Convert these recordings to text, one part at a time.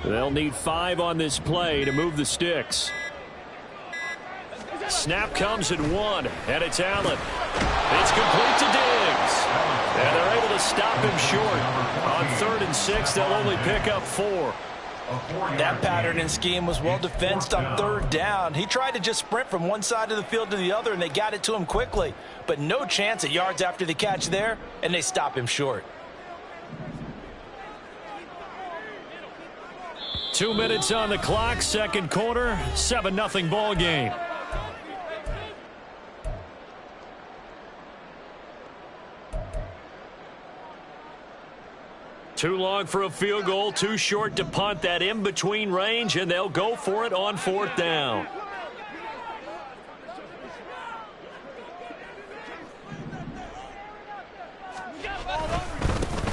They'll need 5 on this play to move the sticks. Snap comes at 1, and it's Allen. It's complete to Diggs. And they're able to stop him short. On 3rd and 6, they'll only pick up 4. That pattern and scheme was well defensed on 3rd down. He tried to just sprint from one side of the field to the other, and they got it to him quickly. But no chance at yards after the catch there, and they stop him short. 2 minutes on the clock, second quarter, 7-0 ball game. Too long for a field goal, too short to punt. That in-between range, and they'll go for it on 4th down.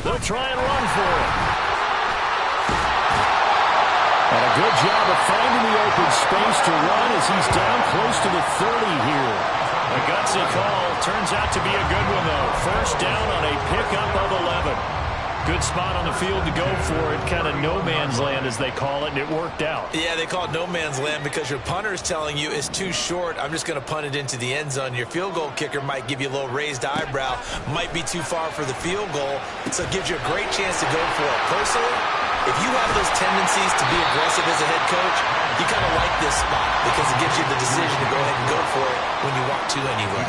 They'll try and run for it. And a good job of finding the open space to run as he's down close to the 30 here. A gutsy call. Turns out to be a good one, though. First down on a pickup of 11. Good spot on the field to go for it. Kind of no man's land, as they call it, and it worked out. Yeah, they call it no man's land because your punter is telling you it's too short. I'm just going to punt it into the end zone. Your field goal kicker might give you a little raised eyebrow. Might be too far for the field goal. So it gives you a great chance to go for it. Personally, if you have those tendencies to be aggressive as a head coach, you kind of like this spot because it gives you the decision to go ahead and go for it when you want to anyway.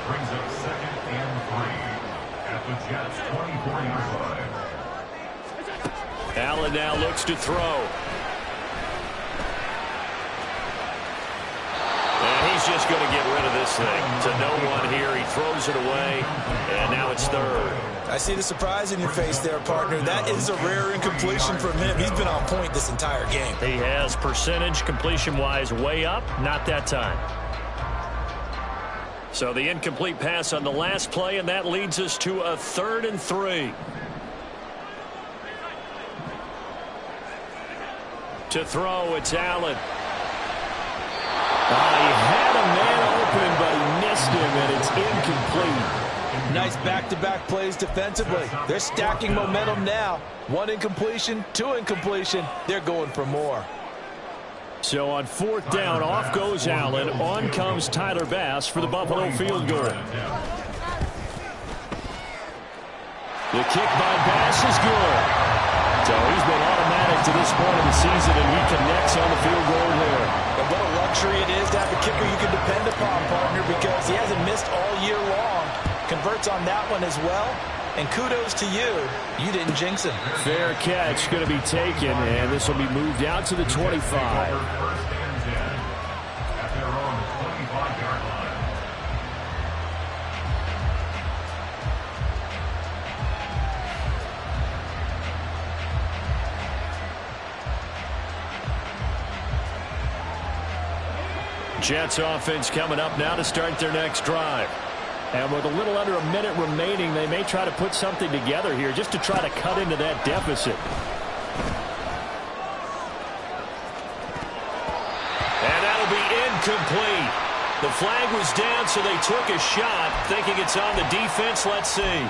Brings up 2nd and 3 at the Jets' 24-yard line. Allen now looks to throw. And he's just going to get rid of this thing. To no one here. He throws it away, and now it's 3rd. I see the surprise in your face there, partner. That is a rare incompletion from him. He's been on point this entire game. He has percentage completion-wise way up. Not that time. So the incomplete pass on the last play, and that leads us to a 3rd and 3. To throw, it's Allen. He had a man open, but he missed him, and it's incomplete. Nice back-to-back plays defensively. They're stacking momentum now. 1 incompletion, 2 incompletion. They're going for more. So on 4th down, off goes Allen. On comes Tyler Bass for the Buffalo field goal. The kick by Bass is good. So he's been automatic to this point of the season, and he connects on the field goal there. And what a luxury it is to have a kicker you can depend upon, partner, because he hasn't missed all year long. Converts on that one as well. And kudos to you. You didn't jinx him. Fair catch going to be taken, and this will be moved out to the 25. First and 10 at their own 25-yard line. Jets offense coming up now to start their next drive. And with a little under a minute remaining, they may try to put something together here just to try to cut into that deficit. And that'll be incomplete. The flag was down, so they took a shot, thinking it's on the defense. Let's see.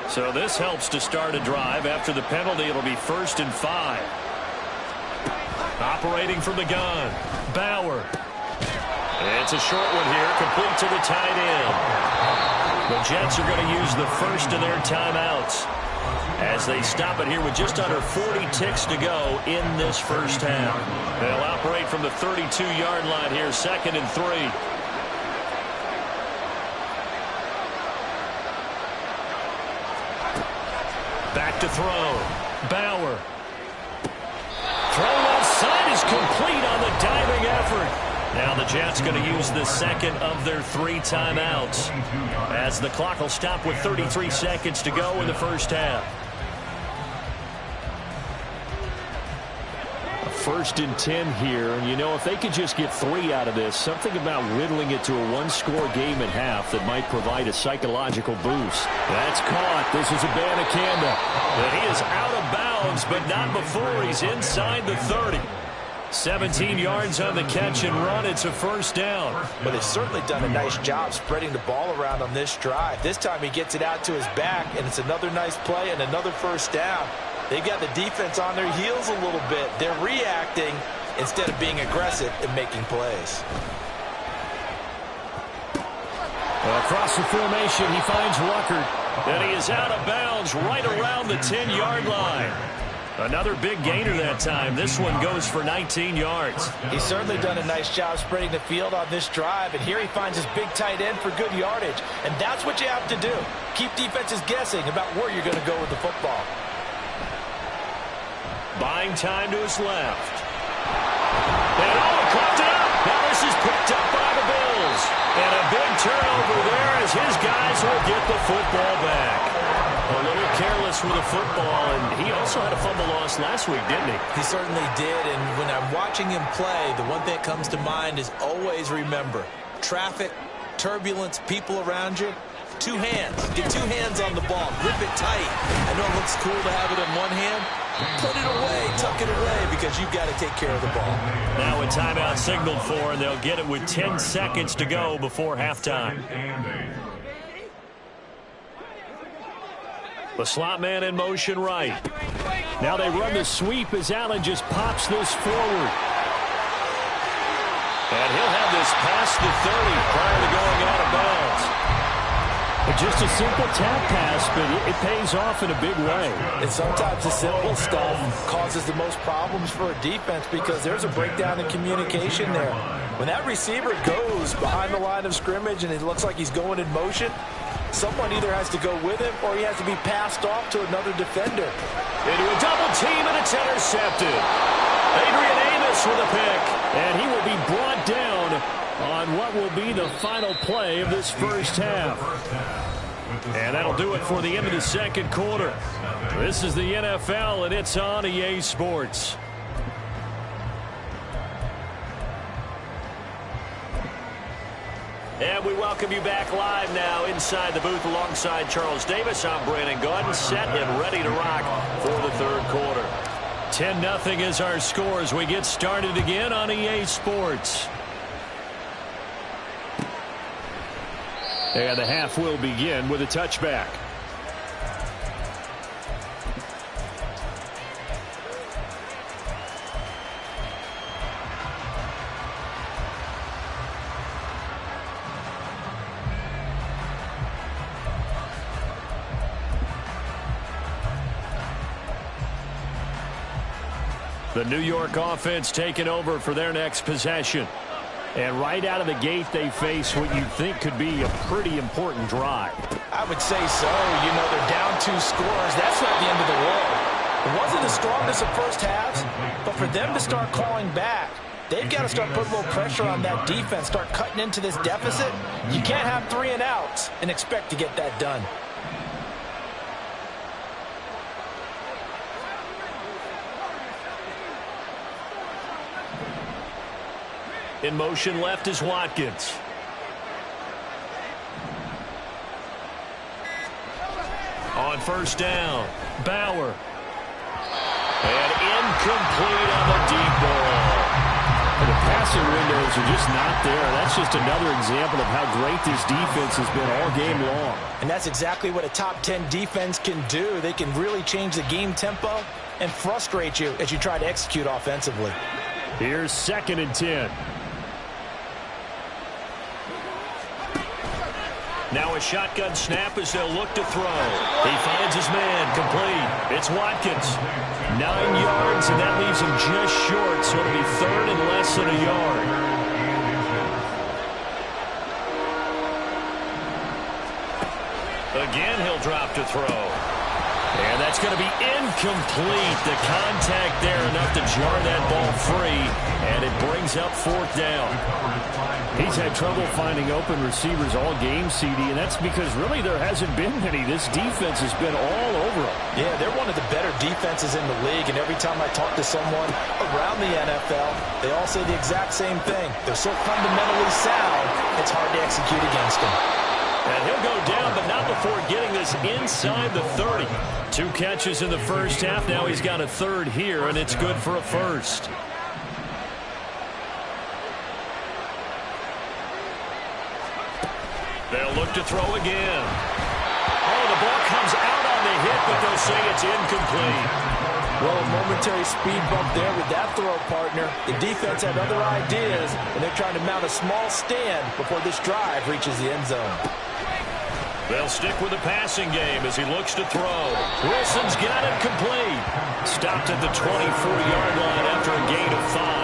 So this helps to start a drive. After the penalty, it'll be 1st and 5. Operating from the gun, Bauer. It's a short one here, complete to the tight end. The Jets are going to use the first of their timeouts as they stop it here with just under 40 ticks to go in this first half. They'll operate from the 32-yard line here, 2nd and 3. Back to throw. Bauer. Throw left side is complete on the diving effort. Now the Jets going to use the second of their 3 timeouts as the clock will stop with 33 seconds to go in the first half. 1st and 10 here, and you know, if they could just get 3 out of this, something about whittling it to a 1-score game at half that might provide a psychological boost. That's caught. This is Abanikanda. And he is out of bounds, but not before he's inside the 30. 17 yards on the catch and run. It's a first down. But they've certainly done a nice job spreading the ball around on this drive. This time he gets it out to his back, and it's another nice play and another first down. They've got the defense on their heels a little bit. They're reacting instead of being aggressive and making plays. Across the formation, he finds Ruckert, and he is out of bounds right around the 10-yard line. Another big gainer that time. This one goes for 19 yards. He's certainly done a nice job spreading the field on this drive, and here he finds his big tight end for good yardage. And that's what you have to do. Keep defenses guessing about where you're going to go with the football. Buying time to his left. And he caught it up. Now this is picked up by the Bills. And a big turnover there as his guys will get the football back. A little careless with the football, and he also had a fumble loss last week, didn't he? He certainly did, and when I'm watching him play, the one thing that comes to mind is always remember, traffic, turbulence, people around you, two hands. Get two hands on the ball. Grip it tight. I know it looks cool to have it in one hand. Put it away, tuck it away, because you've got to take care of the ball. Now a timeout signaled for, and they'll get it with 10 seconds to go before halftime. The slot man in motion right. Now they run the sweep as Allen just pops this forward. And he'll have this past the 30 prior to going out of bounds. Just a simple tap pass, but it pays off in a big way. And sometimes the simple stuff causes the most problems for a defense because there's a breakdown in communication there. When that receiver goes behind the line of scrimmage and it looks like he's going in motion, someone either has to go with him or he has to be passed off to another defender. Into a double team, and it's intercepted. Adrian Amos with a pick, and he will be brought down on what will be the final play of this first half. And that'll do it for the end of the second quarter. This is the NFL, and it's on EA Sports. And we welcome you back live now inside the booth alongside Charles Davis. I'm Brandon Gaudin, set and ready to rock for the third quarter. 10-0 is our score as we get started again on EA Sports. And the half will begin with a touchback. The New York offense taking over for their next possession. And right out of the gate, they face what you think could be a pretty important drive. I would say so. You know, they're down 2 scores. That's not the end of the world. It wasn't the strongest of first halves, but for them to start calling back, they've got to start putting a little pressure on that defense, start cutting into this deficit. You can't have 3 and outs and expect to get that done. In motion left is Watkins. On first down, Bauer. And incomplete on the deep ball. The passing windows are just not there. That's just another example of how great this defense has been all game long. And that's exactly what a top 10 defense can do. They can really change the game tempo and frustrate you as you try to execute offensively. Here's 2nd and 10. Now a shotgun snap as they'll look to throw. He finds his man, complete. It's Watkins. 9 yards, and that leaves him just short, so it'll be 3rd and less than a yard. Again, he'll drop to throw. And that's going to be incomplete. The contact there enough to jar that ball free, and it brings up 4th down. He's had trouble finding open receivers all game, CD, and that's because really there hasn't been many. This defense has been all over them. Yeah, they're one of the better defenses in the league, and every time I talk to someone around the NFL, they all say the exact same thing. They're so fundamentally sound, it's hard to execute against them. And he'll go down, but not before getting this inside the 30. 2 catches in the first half. Now he's got a 3rd here, and it's good for a 1st. They'll look to throw again. Oh, the ball comes out on the hit, but they'll say it's incomplete. Well, a momentary speed bump there with that throw, partner. The defense had other ideas, and they're trying to mount a small stand before this drive reaches the end zone. They'll stick with the passing game as he looks to throw. Wilson's got it complete. Stopped at the 24-yard line after a gain of 5.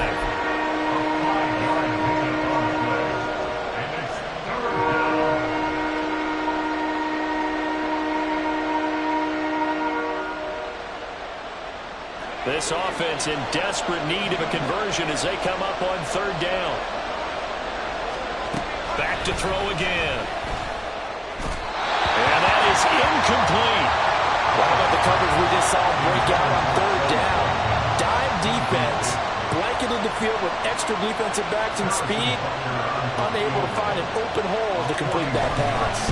This offense in desperate need of a conversion as they come up on 3rd down. Back to throw again. And that is incomplete. What about the coverage we just saw break out on 3rd down? Dime defense, blanketed the field with extra defensive backs and speed, unable to find an open hole to complete that pass.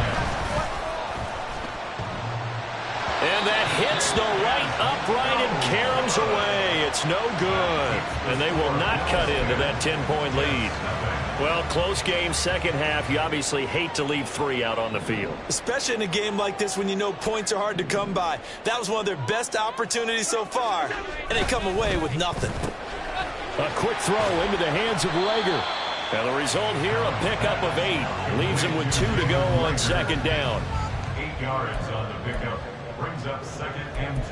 And that hits the right upright and caroms away. It's no good. And they will not cut into that 10-point lead. Well, close game, second half. You obviously hate to leave 3 out on the field. Especially in a game like this when you know points are hard to come by. That was one of their best opportunities so far, and they come away with nothing. A quick throw into the hands of Reagor. And the result here, a pickup of 8. Leaves him with 2 to go on 2nd down. 8 yards on the pickup. Brings up 2nd and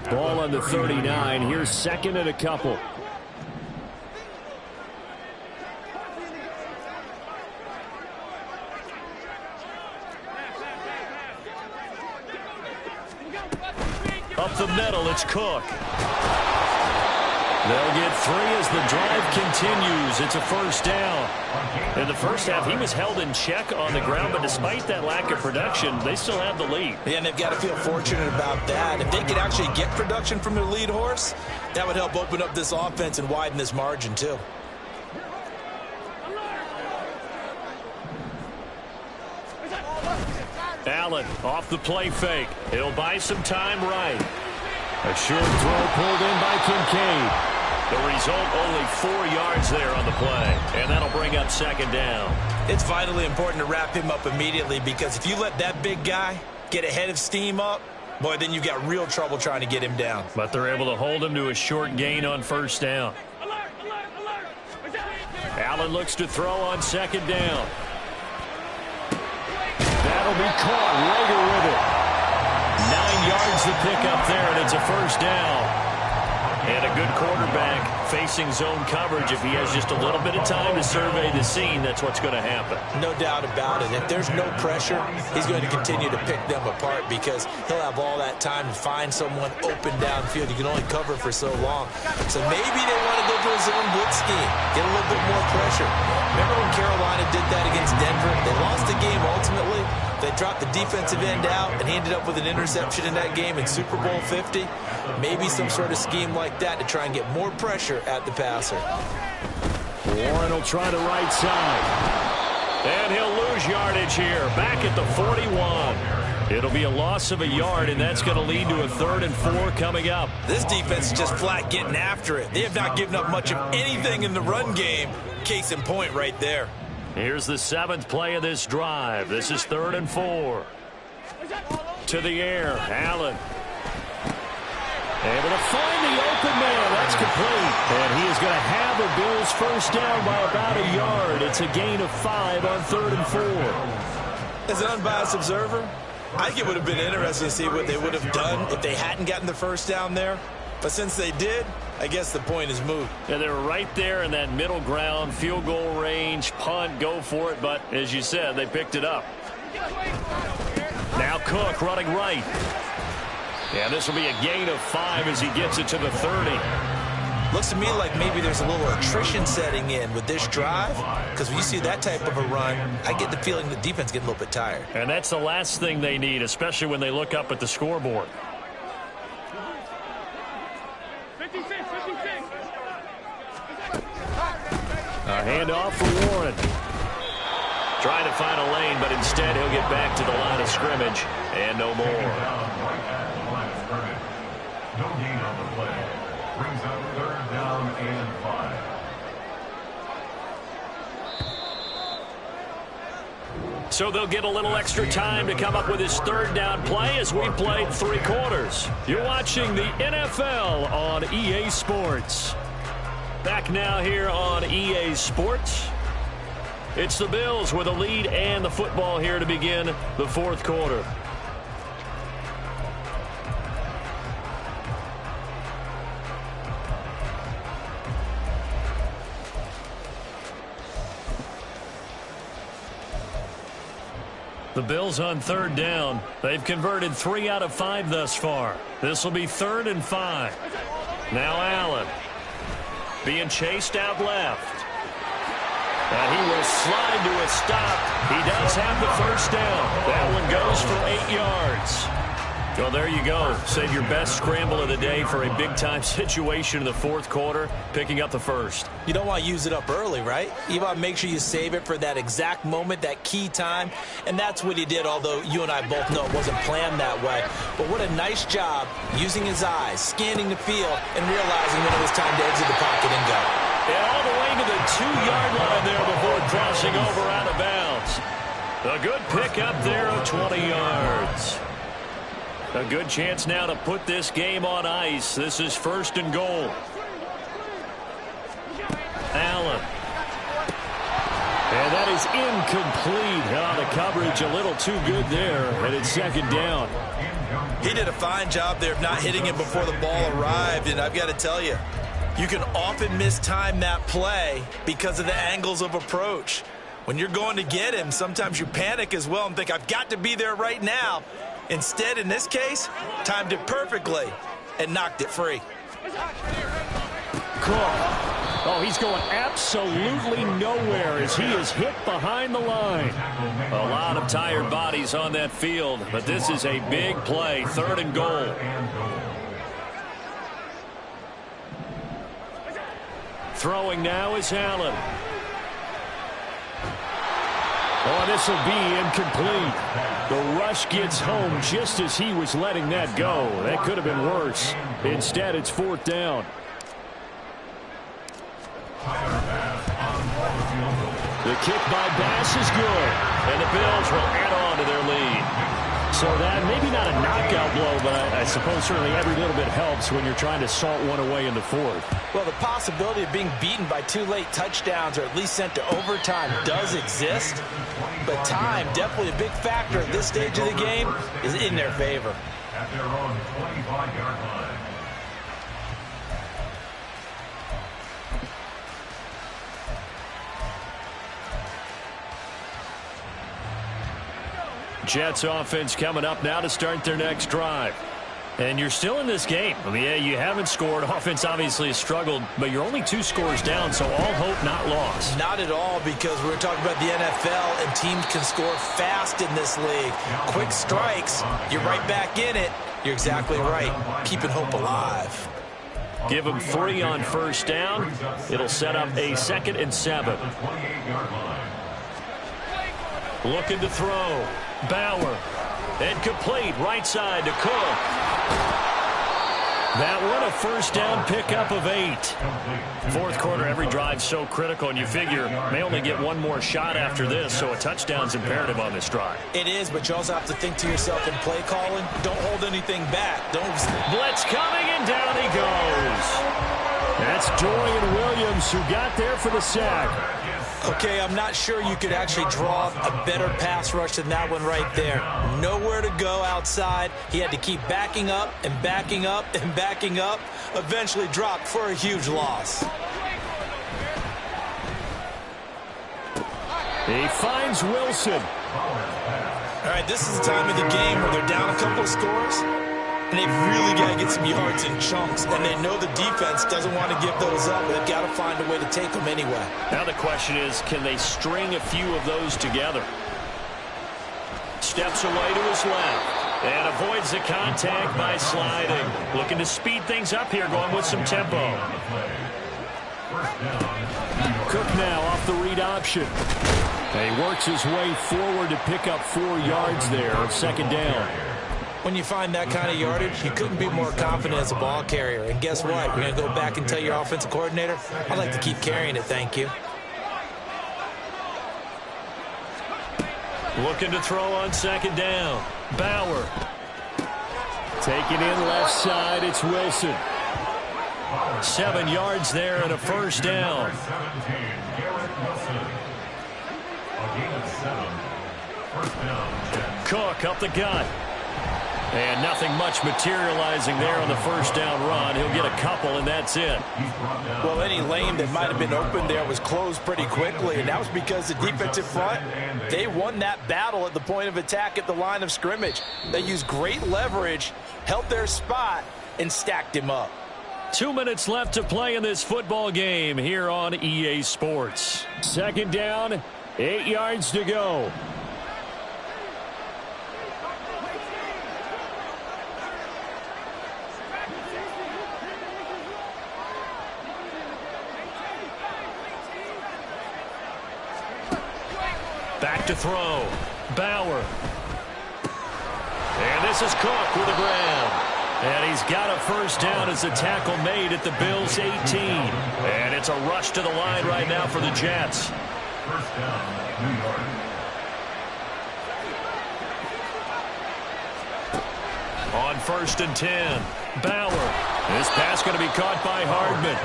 2. Ball on the 39. Here's 2nd and a couple. Up the middle, it's Cook. They'll get 3 as the drive continues. It's a 1st down. In the first half, he was held in check on the ground, but despite that lack of production, they still have the lead. Yeah, and they've got to feel fortunate about that. If they could actually get production from their lead horse, that would help open up this offense and widen this margin, too. Allen off the play fake. He'll buy some time right. A short throw pulled in by Kincaid. The result, only 4 yards there on the play. And that'll bring up 2nd down. It's vitally important to wrap him up immediately because if you let that big guy get ahead of steam up, boy, then you've got real trouble trying to get him down. But they're able to hold him to a short gain on 1st down. Allen looks to throw on 2nd down. That'll be caught. Reagor with it. 9 yards to pick up there, and it's a 1st down. And a good quarterback facing zone coverage. If he has just a little bit of time to survey the scene, that's what's going to happen. No doubt about it. If there's no pressure, he's going to continue to pick them apart because he'll have all that time to find someone open downfield. You can only cover for so long. So maybe they want to go to a zone blitz scheme, get a little bit more pressure. Remember when Carolina did that against Denver? They lost the game ultimately. They dropped the defensive end out, and he ended up with an interception in that game in Super Bowl 50. Maybe some sort of scheme like that to try and get more pressure at the passer. Warren will try the right side. And he'll lose yardage here, back at the 41. It'll be a loss of a yard, and that's going to lead to a 3rd and 4 coming up. This defense is just flat getting after it. They have not given up much of anything in the run game. Case in point right there. Here's the 7th play of this drive. This is 3rd and 4. To the air, Allen. Able to find the open man. That's complete. And he is going to have the Bills 1st down by about a yard. It's a gain of 5 on 3rd and 4. As an unbiased observer, I think it would have been interesting to see what they would have done if they hadn't gotten the 1st down there. But since they did, I guess the point is moot. Yeah, they were right there in that middle ground, field goal range, punt, go for it. But as you said, they picked it up. Now Cook running right. Yeah, this will be a gain of 5 as he gets it to the 30. Looks to me like maybe there's a little attrition setting in with this drive, because when you see that type of a run, I get the feeling the defense getting a little bit tired. And that's the last thing they need, especially when they look up at the scoreboard. 56. A handoff for Warren. Trying to find a lane, but instead he'll get back to the line of scrimmage and no more. No gain on the play. Brings up 3rd down and 5. So they'll get a little extra time to come up with his third down play as we played 3 quarters. You're watching the NFL on EA Sports. Back now here on EA Sports. It's the Bills with a lead and the football here to begin the 4th quarter. The Bills on 3rd down. They've converted 3 out of 5 thus far. This will be 3rd and 5. Now Allen being chased out left. And he will slide to a stop. He does have the first down. That one goes for 8 yards. Well, there you go. Save your best scramble of the day for a big-time situation in the 4th quarter, picking up the first. You don't want to use it up early, right? You want to make sure you save it for that exact moment, that key time. And that's what he did, although you and I both know it wasn't planned that way. But what a nice job using his eyes, scanning the field, and realizing when it was time to exit the pocket and go. And all the way to the 2-yard line there before crossing over out of bounds. A good pickup there of 20 yards. A good chance now to put this game on ice. This is 1st and goal. Allen. And that is incomplete. The coverage a little too good there, and it's 2nd down. He did a fine job there of not hitting it before the ball arrived, and I've got to tell you, you can often mistime that play because of the angles of approach. When you're going to get him, sometimes you panic as well and think, I've got to be there right now. Instead, in this case, timed it perfectly and knocked it free. Cook. Oh, he's going absolutely nowhere as he is hit behind the line. A lot of tired bodies on that field, but this is a big play. 3rd and goal. Throwing now is Allen. Oh, this will be incomplete. The rush gets home just as he was letting that go. That could have been worse. Instead, it's 4th down. The kick by Bass is good. And the Bills will add on to their lead. So that, maybe not a knockout blow, but I suppose certainly every little bit helps when you're trying to salt one away in the 4th. Well, the possibility of being beaten by 2 late touchdowns or at least sent to overtime does exist. But time, definitely a big factor at this stage of the game, is in their favor. At their own 25-yard line. Jets offense coming up now to start their next drive. And you're still in this game. I mean, yeah, you haven't scored. Offense obviously has struggled, but you're only 2 scores down, so all hope not lost. Not at all, because we're talking about the NFL, and teams can score fast in this league. Quick strikes, you're right back in it. You're exactly right. Keeping hope alive. Give them 3 on 1st down. It'll set up a 2nd and 7. Looking to throw. Bauer. And complete right side to Cook. That one a 1st down pickup of 8. 4th quarter, every drive so critical, and you figure may only get one more shot after this, so a touchdown's imperative on this drive. It is, but you also have to think to yourself in play calling, don't hold anything back. Don't blitz coming, and down he goes. That's Dorian Williams who got there for the sack. Okay, I'm not sure you could actually draw a better pass rush than that one right there. Nowhere to go outside. He had to keep backing up and backing up and backing up. Eventually dropped for a huge loss. He finds Wilson. All right, this is the time of the game where they're down a couple of scores, and they've really got to get some yards in chunks, and they know the defense doesn't want to give those up, but they've got to find a way to take them anyway. Now the question is, can they string a few of those together? Steps away to his left and avoids the contact by sliding. Looking to speed things up here, going with some tempo. Cook now off the read option. And he works his way forward to pick up 4 yards there on 2nd down. When you find that kind of yardage, you couldn't be more confident as a ball carrier. And guess what? You're going to go back and tell your offensive coordinator, I'd like to keep carrying it, thank you. Looking to throw on second down. Bauer. Taking in left side, it's Wilson. 7 yards there and a first down. 17, Garrett Wilson. A gain of 7. First down, Jets. Cook up the gut. And nothing much materializing there on the first down run. He'll get a couple, and that's it. Well, any lane that might have been open there was closed pretty quickly, and that was because the defensive front, they won that battle at the point of attack at the line of scrimmage. They used great leverage, held their spot, and stacked him up. 2 minutes left to play in this football game here on EA Sports. Second down, 8 yards to go. Back to throw. Bauer. And this is Cook with a grab. And he's got a first down as the tackle made at the Bills' 18. And it's a rush to the line right now for the Jets. First down, New York. On 1st and 10, Bauer. This pass going to be caught by Hardman.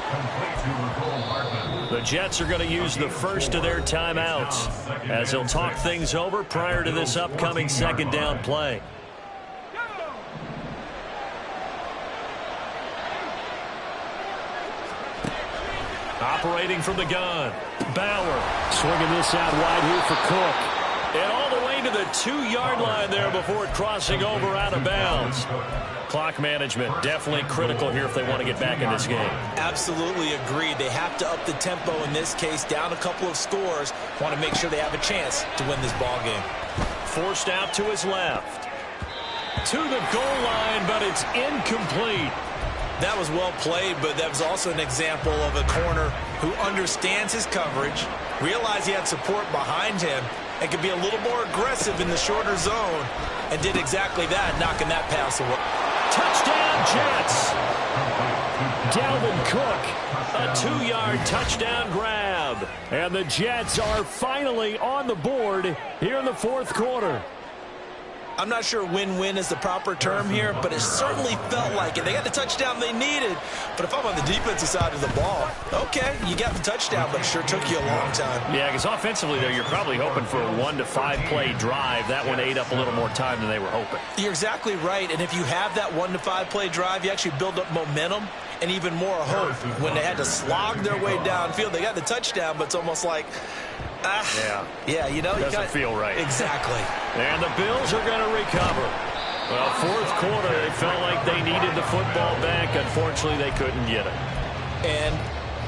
Complete to Nicole Hardman. The Jets are going to use the first of their timeouts as they'll talk things over prior to this upcoming second down play. Operating from the gun, Bauer swinging this out wide here for Cook. And all the way to the 2-yard line there before crossing over out of bounds. Clock management definitely critical here if they want to get back in this game. Absolutely agreed. They have to up the tempo in this case, down a couple of scores. Want to make sure they have a chance to win this ball game. Forced out to his left. To the goal line, but it's incomplete. That was well played, but that was also an example of a corner who understands his coverage, realized he had support behind him, and could be a little more aggressive in the shorter zone, and did exactly that, knocking that pass away. Touchdown, Jets. Dalvin Cook, a 2-yard touchdown grab. And the Jets are finally on the board here in the fourth quarter. I'm not sure win-win is the proper term here, but it certainly felt like it. They got the touchdown they needed, but if I'm on the defensive side of the ball, okay, you got the touchdown, but it sure took you a long time. Yeah, because offensively, though, you're probably hoping for a 1 to 5 play drive. That one ate up a little more time than they were hoping. You're exactly right, and if you have that 1 to 5 play drive, you actually build up momentum and even more hope. When they had to slog their way downfield, they got the touchdown, but it's almost like, yeah, you know, doesn't feel right. Exactly. And the Bills are going to recover. Well, fourth quarter, they felt like they needed the football back. Unfortunately, they couldn't get it. And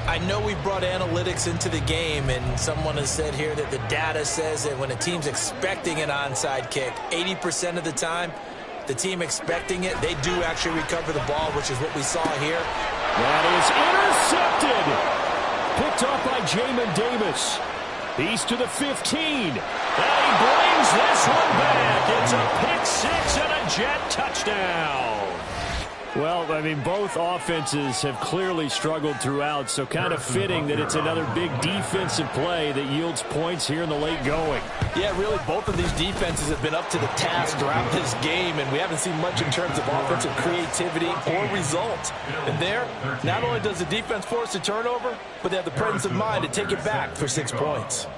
I know we brought analytics into the game, and someone has said here that the data says that when a team's expecting an onside kick, 80% of the time, the team expecting it, they do actually recover the ball, which is what we saw here. That is intercepted. Picked off by Jamin Davis. He's to the 15. And he brings this one back. It's a pick six and a Jet touchdown. Well, I mean, both offenses have clearly struggled throughout, so kind of fitting that it's another big defensive play that yields points here in the late going. Yeah, really, both of these defenses have been up to the task throughout this game, and we haven't seen much in terms of offensive creativity or result. And there, not only does the defense force a turnover, but they have the presence of mind to take it back for 6 points.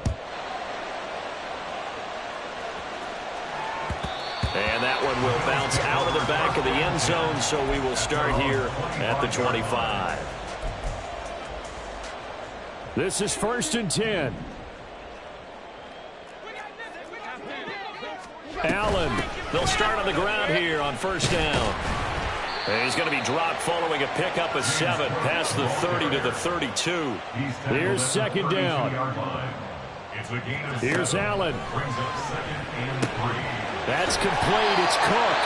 And that one will bounce out of the back of the end zone, so we will start here at the 25. This is 1st and 10. Allen, they'll start on the ground here on first down. And he's going to be dropped following a pickup of 7 past the 30 to the 32. Here's second down. Here's Allen. That's complete. It's Cook.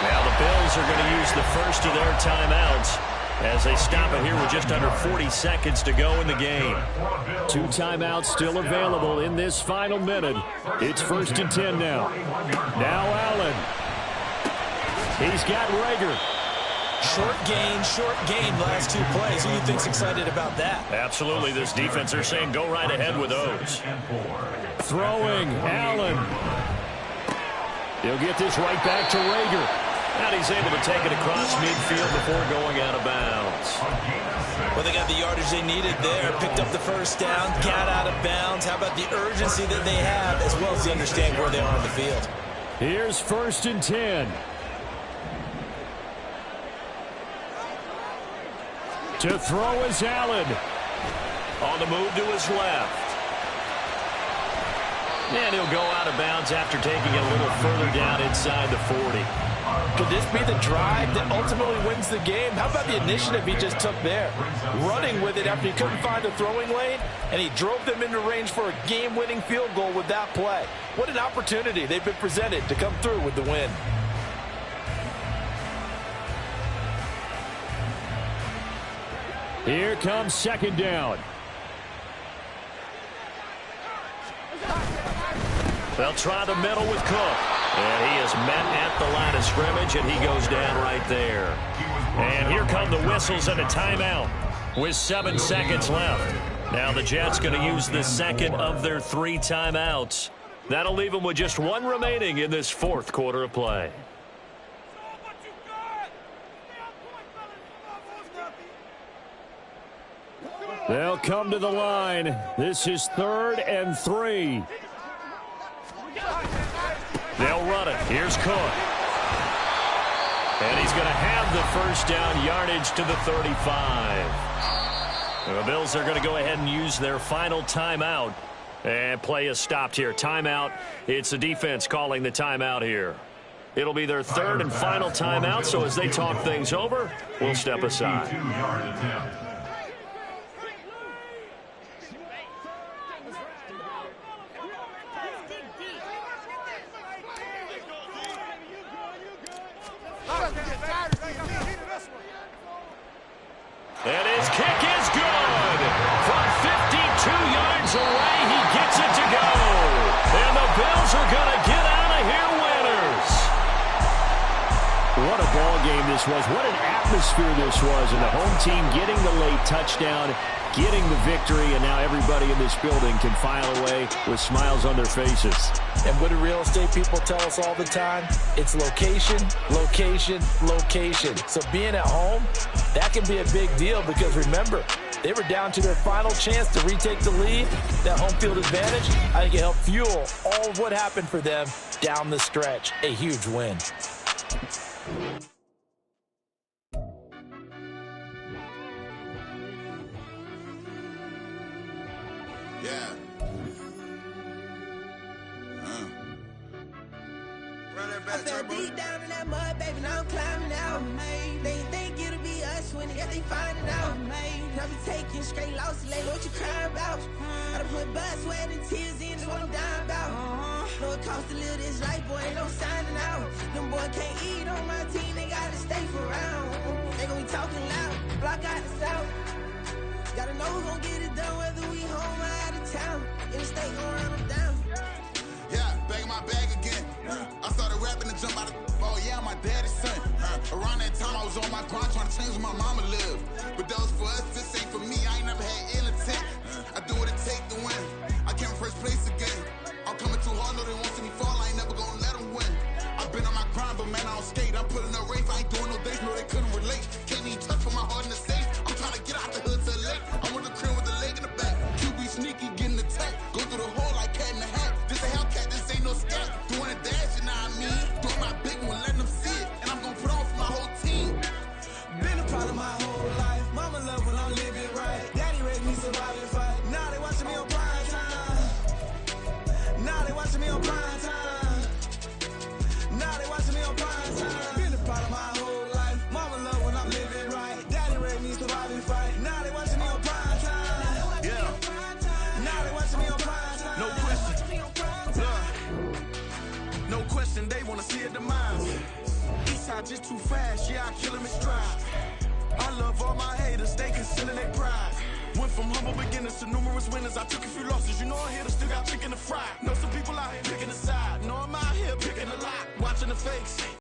Now the Bills are going to use the first of their timeouts as they stop it here with just under 40 seconds to go in the game. 2 timeouts still available in this final minute. It's 1st and 10 now. Now Allen. He's got Rager. Short gain, last 2 plays. Who do you think's excited about that? Absolutely. This defense, they're saying go right ahead with those. Throwing, Allen. He'll get this right back to Rager. And he's able to take it across midfield before going out of bounds. Well, they got the yardage they needed there. Picked up the first down, got out of bounds. How about the urgency that they have, as well as they understand where they are on the field? Here's 1st and 10. To throw is Allen. On the move to his left. And he'll go out of bounds after taking it a little further down inside the 40. Could this be the drive that ultimately wins the game? How about the initiative he just took there? Running with it after he couldn't find a throwing lane, and he drove them into range for a game-winning field goal with that play. What an opportunity they've been presented to come through with the win. Here comes 2nd down. They'll try the middle with Cook. And he is met at the line of scrimmage, and he goes down right there. And here come the whistles and a timeout with 7 seconds left. Now the Jets going to use the second of their 3 timeouts. That'll leave them with just 1 remaining in this 4th quarter of play. They'll come to the line. This is 3rd and 3. They'll run it. Here's Cook. And he's going to have the first down, yardage to the 35. The Bills are going to go ahead and use their final timeout. And play is stopped here. Timeout. It's the defense calling the timeout here. It'll be their 3rd and final timeout, so as they talk things over, we'll step aside. 52-yard attempt. And his kick is good. From 52 yards away, he gets it to go. And the Bills are going to get out of here winners. What a ball game this was. What an atmosphere this was. And the home team getting the late touchdown, getting the victory, and now everybody in this building can file away with smiles on their faces. And what do real estate people tell us all the time? It's location, location, location. So being at home, that can be a big deal because remember, they were down to their final chance to retake the lead. That home field advantage, I think it helped fuel all of what happened for them down the stretch. A huge win. Yeah. I fell deep down in that mud, baby, now I'm climbing out. They think it'll be us when they find it out. I be taking straight losses, like what you crying about? I done put blood, sweat, and tears in, that's what I'm dying about. Know it costs to live this life, boy, ain't no signing out. Them boy can't eat on my team, they gotta stay for round. They gon' be talking loud, block out the south. Gotta know who gon' get it done, whether we home or out of town. In the state gon' run them down. Yeah, bag my bag again. I started rapping and jump out of oh yeah, my daddy's son. Around that time I was on my grind trying to change where my mama lived. But that was for us, this ain't for me. I ain't never had ill intent. I do what it take to win. I came first place again. I'm coming too hard, no they won't see me fall. I ain't never gonna let them win. I've been on my grind, but man I don't skate. I'm putting up race, I ain't doing no days, no they couldn't relate. Can't even touch for my heart in the safe. I'm trying to get out the hood to the lake. I'm with the crib with the leg in the back. QB sneaky, getting attacked. Go through the hole like cat in the hat. This a Hellcat, this ain't no scat. Doing a dash, you know what I mean? Doing my big one, letting them see it. And I'm gonna put on for my whole team. Been a part of my whole life. Mama love when I'm living right. Daddy raised me survive and fight. Now they watching me on prime time. Now they watching me on prime time. Now they watching me on prime time. Been a part of my whole life. Mama love when I'm living right. Daddy raised me survive and fight. Now they watching me on prime time. Yeah. Now they watching me on prime time. No question. No question, they wanna see a demise. Eastside just too fast, yeah, I kill him in stride. I love all my haters, they consider their pride. Went from humble beginners to numerous winners. I took a few losses, you know I hit them, still got chicken to fry. Know some people out here picking a side. Know I'm out here picking a lot, watching the fakes.